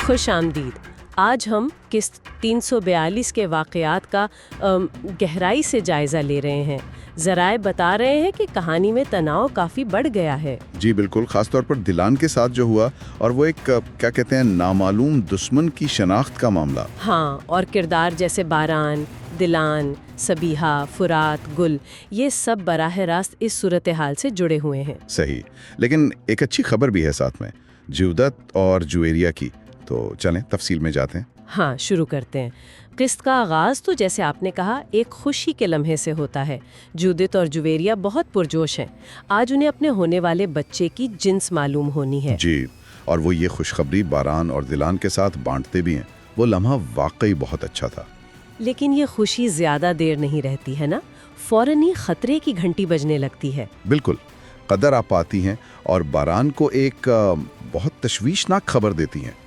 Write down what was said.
खुश आमदीद। आज हम किस्त 342 के वाक़यात का गहराई से जायज़ा ले रहे हैं। ज़राए बता रहे हैं कि कहानी में तनाव काफ़ी बढ़ गया है। जी बिल्कुल, खासतौर पर दिलान के साथ जो हुआ, और वो एक क्या कहते हैं, नामालूम दुश्मन की शनाख्त का मामला। हाँ, और किरदार जैसे बारान, दिलान, सबीहा, फुरात, गुल, ये सब बराह रास्त इस सूरत हाल से जुड़े हुए हैं। सही, लेकिन एक अच्छी खबर भी है साथ में, जुवदत और जुवेरिया की। तो चलें तफसील में जाते हैं। हाँ, शुरू करते हैं। किस्त का आगाज़ तो जैसे आपने कहा एक खुशी के लम्हे से होता है। जुदित और जुवेरिया बहुत पुरजोश हैं। आज उन्हें अपने होने वाले बच्चे की जिन्स मालूम होनी है। जी, और वो ये खुशखबरी बारान और दिलान के साथ बांटते भी हैं। वो लम्हा वाकई बहुत अच्छा था। लेकिन ये खुशी ज़्यादा देर नहीं रहती है ना, फौरन ही खतरे की घंटी बजने लगती है। बिल्कुल, कदर आप आती हैं और बारान को एक बहुत तशवीशनाक खबर देती हैं।